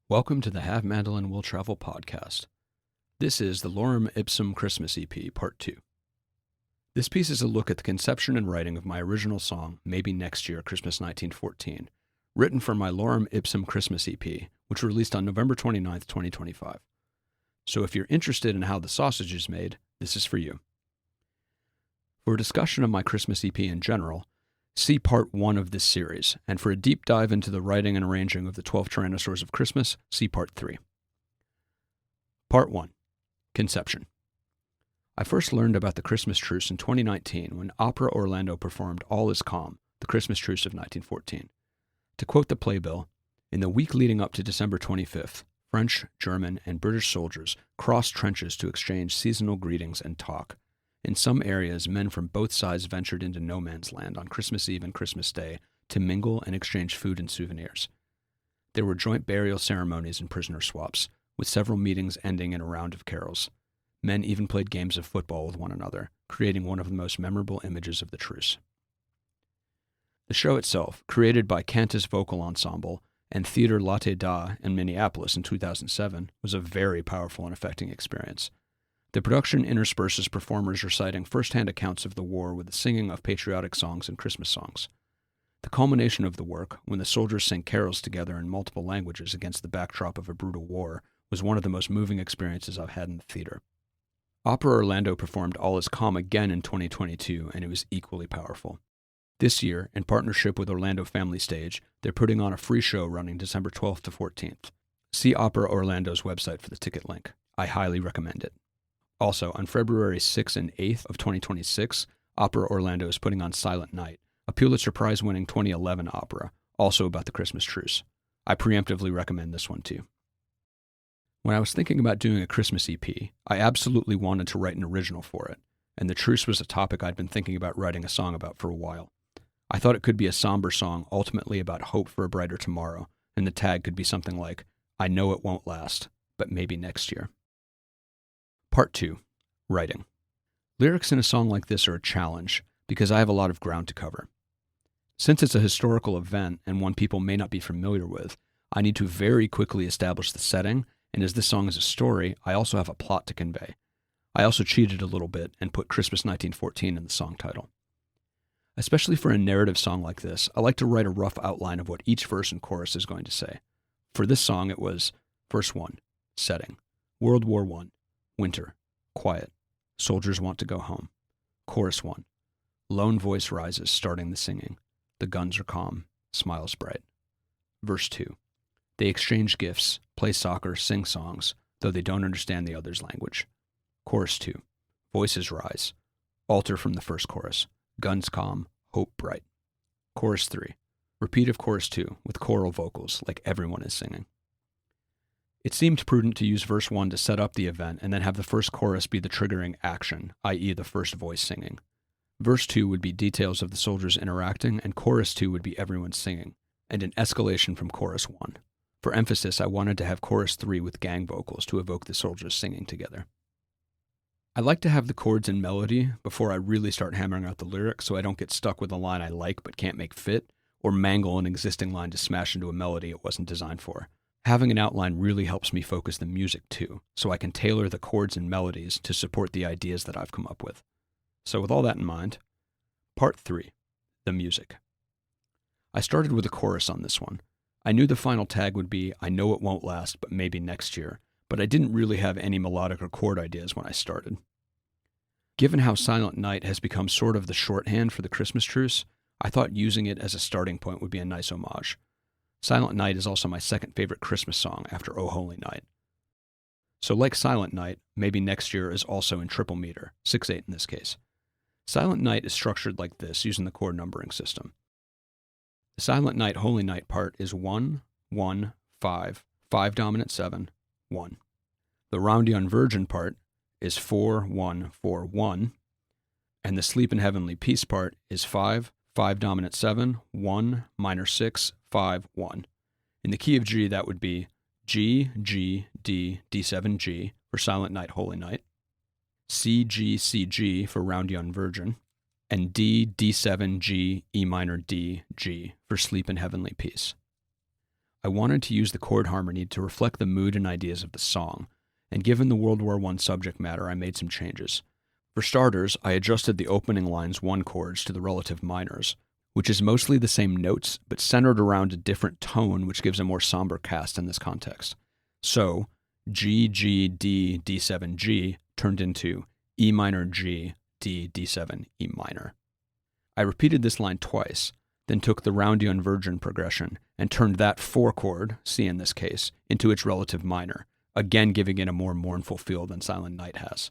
Welcome to the Have Mandolin Will Travel podcast. This is the Lorem Ipsum Christmas EP, Part 2. This piece is a look at the conception and writing of my original song, Maybe Next Year, Christmas 1914, written for my Lorem Ipsum Christmas EP, which released on November 29th, 2025. So if you're interested in how the sausage is made, this is for you. For a discussion of my Christmas EP in general, see Part 1 of this series, and for a deep dive into the writing and arranging of the 12 Tyrannosaurs of Christmas, see Part 3. Part 1. Conception. I first learned about the Christmas Truce in 2019 when Opera Orlando performed All Is Calm, the Christmas Truce of 1914. To quote the playbill, in the week leading up to December 25th, French, German, and British soldiers crossed trenches to exchange seasonal greetings and talk. In some areas, men from both sides ventured into no man's land on Christmas Eve and Christmas Day to mingle and exchange food and souvenirs. There were joint burial ceremonies and prisoner swaps, with several meetings ending in a round of carols. Men even played games of football with one another, creating one of the most memorable images of the truce. The show itself, created by Cantus Vocal Ensemble and Theatre Latte Da in Minneapolis in 2007, was a very powerful and affecting experience. The production intersperses performers reciting first-hand accounts of the war with the singing of patriotic songs and Christmas songs. The culmination of the work, when the soldiers sang carols together in multiple languages against the backdrop of a brutal war, was one of the most moving experiences I've had in the theater. Opera Orlando performed All Is Calm again in 2022, and it was equally powerful. This year, in partnership with Orlando Family Stage, they're putting on a free show running December 12th to 14th. See Opera Orlando's website for the ticket link. I highly recommend it. Also, on February 6th and 8th of 2026, Opera Orlando is putting on Silent Night, a Pulitzer Prize-winning 2011 opera, also about the Christmas Truce. I preemptively recommend this one too. When I was thinking about doing a Christmas EP, I absolutely wanted to write an original for it, and the truce was a topic I'd been thinking about writing a song about for a while. I thought it could be a somber song ultimately about hope for a brighter tomorrow, and the tag could be something like, I know it won't last, but maybe next year. Part 2. Writing. Lyrics in a song like this are a challenge because I have a lot of ground to cover. Since it's a historical event and one people may not be familiar with, I need to very quickly establish the setting, and as this song is a story, I also have a plot to convey. I also cheated a little bit and put Christmas 1914 in the song title. Especially for a narrative song like this, I like to write a rough outline of what each verse and chorus is going to say. For this song, it was verse 1, setting, World War I. Winter, quiet, soldiers want to go home. Chorus 1, lone voice rises, starting the singing. The guns are calm, smiles bright. Verse 2, they exchange gifts, play soccer, sing songs, though they don't understand the other's language. Chorus 2, voices rise, alter from the first chorus, guns calm, hope bright. Chorus 3, repeat of chorus 2 with choral vocals like everyone is singing. It seemed prudent to use verse 1 to set up the event and then have the first chorus be the triggering action, i.e. the first voice singing. Verse 2 would be details of the soldiers interacting, and chorus 2 would be everyone singing, and an escalation from chorus 1. For emphasis, I wanted to have chorus 3 with gang vocals to evoke the soldiers singing together. I like to have the chords and melody before I really start hammering out the lyrics so I don't get stuck with a line I like but can't make fit, or mangle an existing line to smash into a melody it wasn't designed for. Having an outline really helps me focus the music too, so I can tailor the chords and melodies to support the ideas that I've come up with. So with all that in mind, Part 3, the music. I started with a chorus on this one. I knew the final tag would be, I know it won't last, but maybe next year, but I didn't really have any melodic or chord ideas when I started. Given how Silent Night has become sort of the shorthand for the Christmas Truce, I thought using it as a starting point would be a nice homage. Silent Night is also my second favorite Christmas song after O Holy Night. So like Silent Night, Maybe Next Year is also in triple meter, 6/8 in this case. Silent Night is structured like this using the chord numbering system. The Silent Night Holy Night part is 1, 1, 5, 5 dominant 7, 1. The Roundion Virgin part is 4, 1, 4, 1, and the Sleep in Heavenly Peace part is 5, 5 dominant 7, 1, minor 6, 5, 1. In the key of G, that would be G, G, D, D7, G for Silent Night, Holy Night, C, G, C, G for Roundion Virgin, and D, D7, G, E minor, D, G for Sleep in Heavenly Peace. I wanted to use the chord harmony to reflect the mood and ideas of the song, and given the World War I subject matter, I made some changes. For starters, I adjusted the opening line's 1 chords to the relative minors, which is mostly the same notes, but centered around a different tone, which gives a more somber cast in this context. So, G, G, D, D7, G turned into E minor, G, D, D7, E minor. I repeated this line twice, then took the roundy inversion progression and turned that 4 chord, C in this case, into its relative minor, again giving it a more mournful feel than Silent Night has.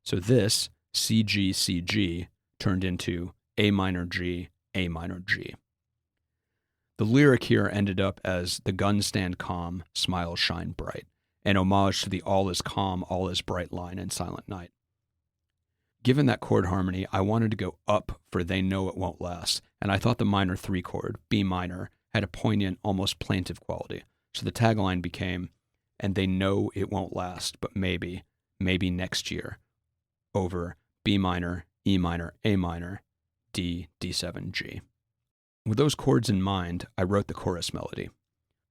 So this, C, G, C, G, turned into A minor, G, A minor, G. The lyric here ended up as "The guns stand calm, smiles shine bright," an homage to the "all is calm, all is bright" line in Silent Night. Given that chord harmony, I wanted to go up for "They Know It Won't Last," and I thought the minor 3 chord, B minor, had a poignant, almost plaintive quality. So the tagline became, "And they know it won't last, but maybe next year," over B minor, E minor, A minor, D, D7, G. With those chords in mind, I wrote the chorus melody.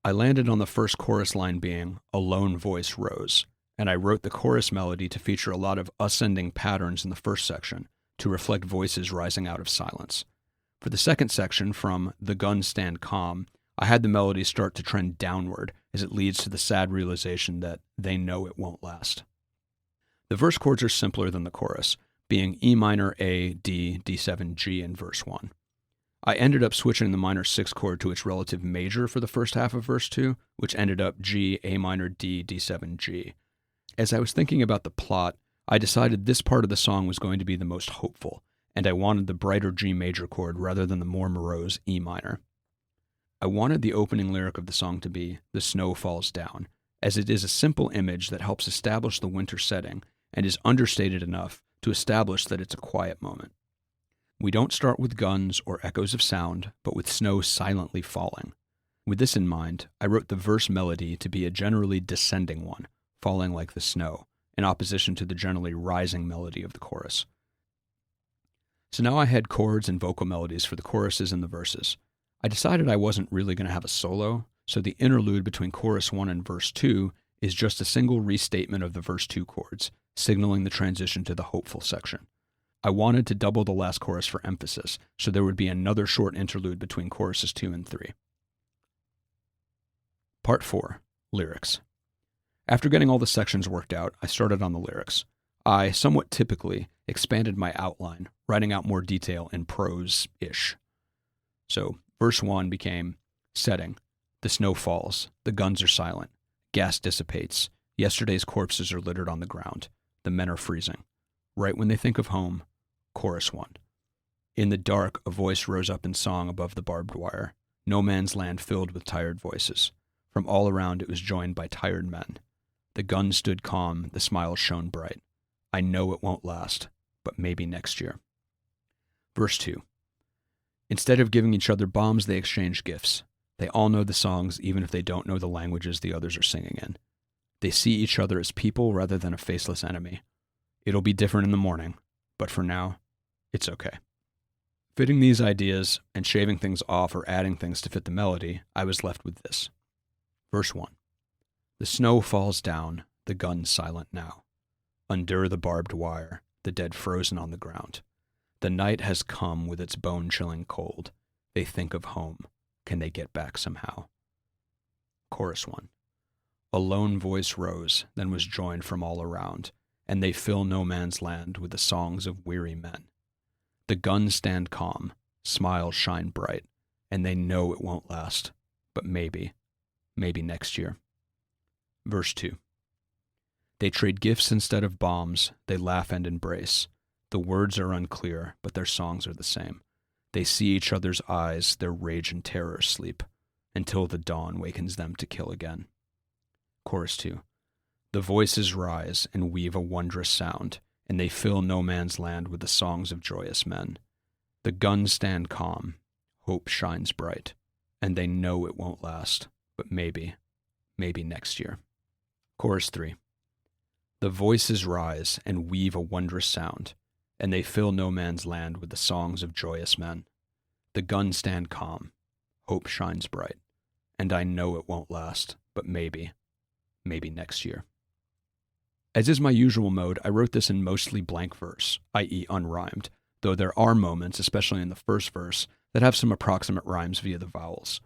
I landed on the first chorus line being "A lone voice rose," and I wrote the chorus melody to feature a lot of ascending patterns in the first section to reflect voices rising out of silence. For the second section, from "The guns stand calm," I had the melody start to trend downward as it leads to the sad realization that they know it won't last. The verse chords are simpler than the chorus, being E minor, A, D, D7, G in verse 1. I ended up switching the minor 6 chord to its relative major for the first half of verse 2, which ended up G, A minor, D, D7, G. As I was thinking about the plot, I decided this part of the song was going to be the most hopeful, and I wanted the brighter G major chord rather than the more morose E minor. I wanted the opening lyric of the song to be "The snow falls down," as it is a simple image that helps establish the winter setting and is understated enough to establish that it's a quiet moment. We don't start with guns or echoes of sound, but with snow silently falling. With this in mind, I wrote the verse melody to be a generally descending one, falling like the snow, in opposition to the generally rising melody of the chorus. So now I had chords and vocal melodies for the choruses and the verses. I decided I wasn't really going to have a solo, so the interlude between chorus 1 and verse 2 is just a single restatement of the verse 2 chords, signaling the transition to the hopeful section. I wanted to double the last chorus for emphasis, so there would be another short interlude between choruses 2 and 3. Part 4. Lyrics. After getting all the sections worked out, I started on the lyrics. I, somewhat typically, expanded my outline, writing out more detail in prose-ish. So, verse 1 became setting. The snow falls. The guns are silent. Gas dissipates. Yesterday's corpses are littered on the ground. The men are freezing. Right when they think of home, chorus 1. In the dark, a voice rose up in song above the barbed wire. No man's land filled with tired voices. From all around it was joined by tired men. The guns stood calm, the smiles shone bright. I know it won't last, but maybe next year. Verse 2. Instead of giving each other bombs, they exchange gifts. They all know the songs, even if they don't know the languages the others are singing in. They see each other as people rather than a faceless enemy. It'll be different in the morning, but for now, it's okay. Fitting these ideas and shaving things off or adding things to fit the melody, I was left with this. Verse 1. The snow falls down, the guns silent now. Under the barbed wire, the dead frozen on the ground. The night has come with its bone-chilling cold. They think of home. Can they get back somehow? Chorus 1. A lone voice rose, then was joined from all around, and they fill no man's land with the songs of weary men. The guns stand calm, smiles shine bright, and they know it won't last, but maybe next year. Verse 2. They trade gifts instead of bombs, they laugh and embrace. The words are unclear, but their songs are the same. They see each other's eyes, their rage and terror sleep, until the dawn wakens them to kill again. Chorus 2. The voices rise and weave a wondrous sound, and they fill no man's land with the songs of joyous men. The guns stand calm, hope shines bright, and they know it won't last, but maybe next year. Chorus 3. The voices rise and weave a wondrous sound, and they fill no man's land with the songs of joyous men. The guns stand calm, hope shines bright, and I know it won't last, but maybe next year. As is my usual mode, I wrote this in mostly blank verse, i.e. unrhymed, though there are moments, especially in the first verse, that have some approximate rhymes via the vowels.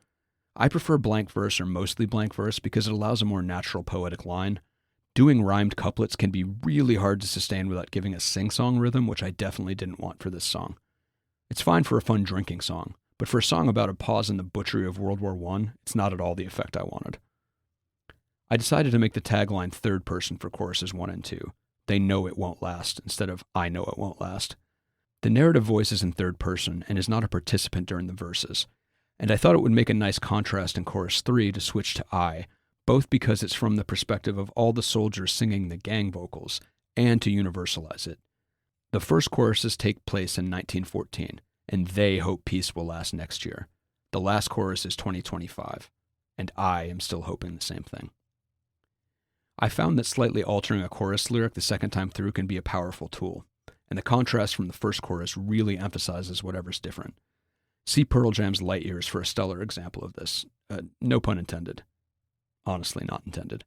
I prefer blank verse or mostly blank verse because it allows a more natural poetic line. Doing rhymed couplets can be really hard to sustain without giving a sing-song rhythm, which I definitely didn't want for this song. It's fine for a fun drinking song, but for a song about a pause in the butchery of World War I, it's not at all the effect I wanted. I decided to make the tagline third person for choruses 1 and 2. They know it won't last, instead of I know it won't last. The narrative voice is in third person and is not a participant during the verses, and I thought it would make a nice contrast in chorus 3 to switch to I, both because it's from the perspective of all the soldiers singing the gang vocals, and to universalize it. The first choruses take place in 1914, and they hope peace will last next year. The last chorus is 2025, and I am still hoping the same thing. I found that slightly altering a chorus lyric the second time through can be a powerful tool, and the contrast from the first chorus really emphasizes whatever's different. See Pearl Jam's Light Years for a stellar example of this. No pun intended. Honestly, not intended.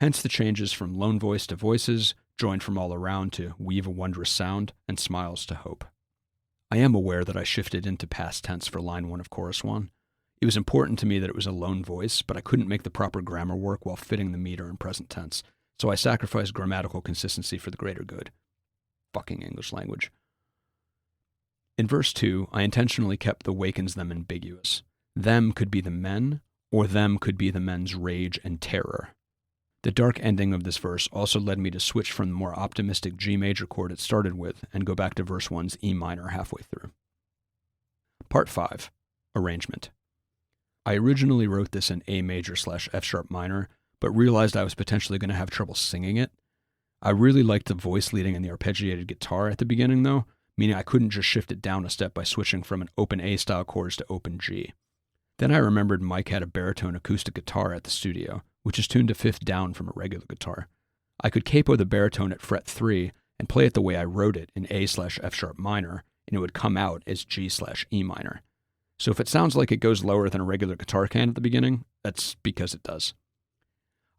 Hence the changes from lone voice to voices, joined from all around to weave a wondrous sound, and smiles to hope. I am aware that I shifted into past tense for line 1 of chorus 1. It was important to me that it was a lone voice, but I couldn't make the proper grammar work while fitting the meter in present tense, so I sacrificed grammatical consistency for the greater good. Fucking English language. In verse 2, I intentionally kept the wakens them ambiguous. Them could be the men, or them could be the men's rage and terror. The dark ending of this verse also led me to switch from the more optimistic G major chord it started with and go back to verse 1's E minor halfway through. Part 5. Arrangement. I originally wrote this in A major / F sharp minor, but realized I was potentially going to have trouble singing it. I really liked the voice leading and the arpeggiated guitar at the beginning though, meaning I couldn't just shift it down a step by switching from an open A style chords to open G. Then I remembered Mike had a baritone acoustic guitar at the studio, which is tuned to 5th down from a regular guitar. I could capo the baritone at fret 3 and play it the way I wrote it in A / F sharp minor, and it would come out as G / E minor. So if it sounds like it goes lower than a regular guitar can at the beginning, that's because it does.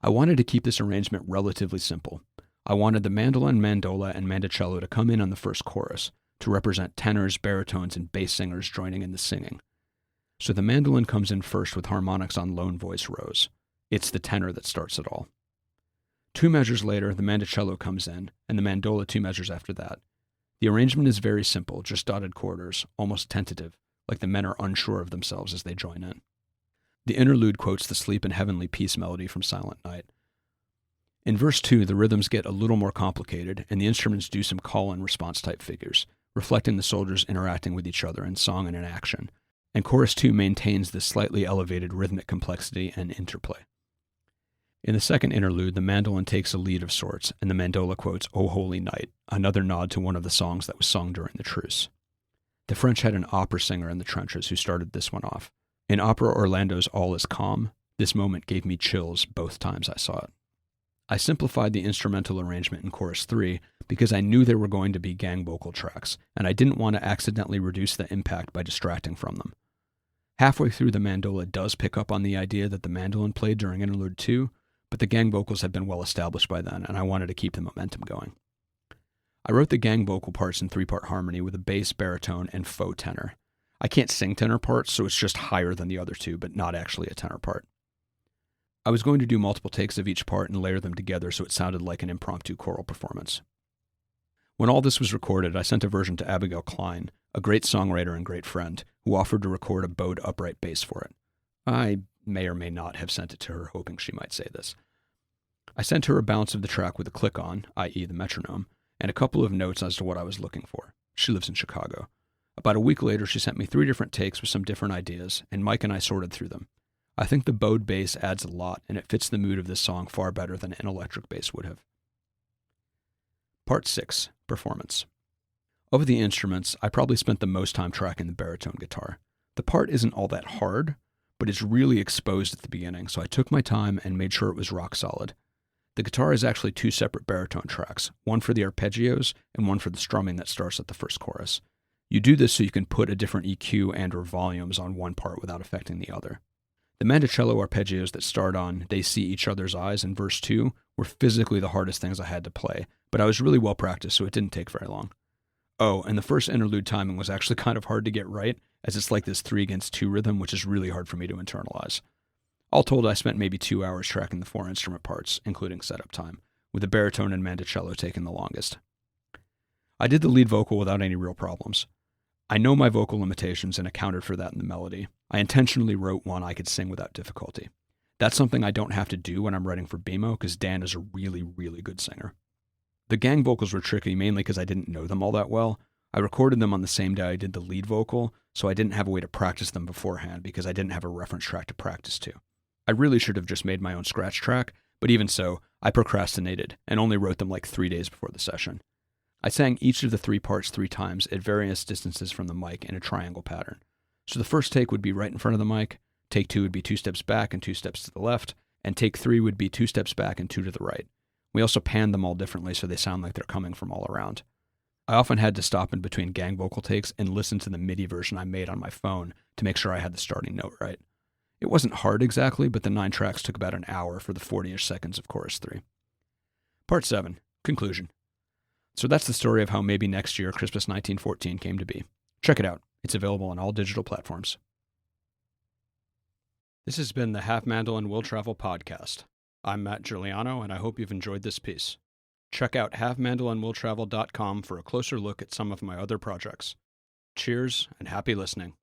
I wanted to keep this arrangement relatively simple. I wanted the mandolin, mandola, and mandocello to come in on the first chorus, to represent tenors, baritones, and bass singers joining in the singing. So the mandolin comes in first with harmonics on lone voice rows. It's the tenor that starts it all. 2 measures later, the mandocello comes in, and the mandola 2 measures after that. The arrangement is very simple, just dotted quarters, almost tentative, like the men are unsure of themselves as they join in. The interlude quotes the Sleep in Heavenly Peace melody from Silent Night. In verse 2, the rhythms get a little more complicated, and the instruments do some call and response type figures, reflecting the soldiers interacting with each other in song and in action, and chorus 2 maintains this slightly elevated rhythmic complexity and interplay. In the second interlude, the mandolin takes a lead of sorts, and the mandola quotes O Holy Night, another nod to one of the songs that was sung during the truce. The French had an opera singer in the trenches who started this one off. In Opera Orlando's All Is Calm, this moment gave me chills both times I saw it. I simplified the instrumental arrangement in chorus 3 because I knew there were going to be gang vocal tracks, and I didn't want to accidentally reduce the impact by distracting from them. Halfway through, the mandola does pick up on the idea that the mandolin played during interlude 2, but the gang vocals had been well established by then, and I wanted to keep the momentum going. I wrote the gang vocal parts in 3-part harmony with a bass, baritone, and faux tenor. I can't sing tenor parts, so it's just higher than the other 2, but not actually a tenor part. I was going to do multiple takes of each part and layer them together so it sounded like an impromptu choral performance. When all this was recorded, I sent a version to Abigail Klein, a great songwriter and great friend, who offered to record a bowed upright bass for it. I may or may not have sent it to her, hoping she might say this. I sent her a bounce of the track with a click on, i.e. the metronome, and a couple of notes as to what I was looking for. She lives in Chicago. About a week later, she sent me 3 different takes with some different ideas, and Mike and I sorted through them. I think the bowed bass adds a lot, and it fits the mood of this song far better than an electric bass would have. Part 6. Performance. Of the instruments, I probably spent the most time tracking the baritone guitar. The part isn't all that hard, but it's really exposed at the beginning, so I took my time and made sure it was rock solid. The guitar is actually 2 separate baritone tracks, one for the arpeggios and one for the strumming that starts at the first chorus. You do this so you can put a different EQ and or volumes on one part without affecting the other. The mandocello arpeggios that start on "They See Each Other's Eyes" in verse 2 were physically the hardest things I had to play, but I was really well practiced, so it didn't take very long. Oh, and the first interlude timing was actually kind of hard to get right, as it's like this 3-against-2 rhythm, which is really hard for me to internalize. All told, I spent maybe 2 hours tracking the 4 instrument parts, including setup time, with the baritone and mandocello taking the longest. I did the lead vocal without any real problems. I know my vocal limitations and accounted for that in the melody. I intentionally wrote one I could sing without difficulty. That's something I don't have to do when I'm writing for BMO, because Dan is a really, really good singer. The gang vocals were tricky mainly because I didn't know them all that well. I recorded them on the same day I did the lead vocal, so I didn't have a way to practice them beforehand because I didn't have a reference track to practice to. I really should have just made my own scratch track, but even so, I procrastinated and only wrote them like 3 days before the session. I sang each of the 3 parts 3 times at various distances from the mic in a triangle pattern. So the first take would be right in front of the mic, take 2 would be 2 steps back and 2 steps to the left, and take 3 would be 2 steps back and 2 to the right. We also panned them all differently so they sound like they're coming from all around. I often had to stop in between gang vocal takes and listen to the MIDI version I made on my phone to make sure I had the starting note right. It wasn't hard exactly, but the 9 tracks took about an hour for the 40-ish seconds of chorus 3. Part 7. Conclusion. So that's the story of how maybe next year Christmas 1914 came to be. Check it out. It's available on all digital platforms. This has been the Half Mandolin Will Travel podcast. I'm Matt Giuliano, and I hope you've enjoyed this piece. Check out halfmandolinwilltravel.com for a closer look at some of my other projects. Cheers and happy listening.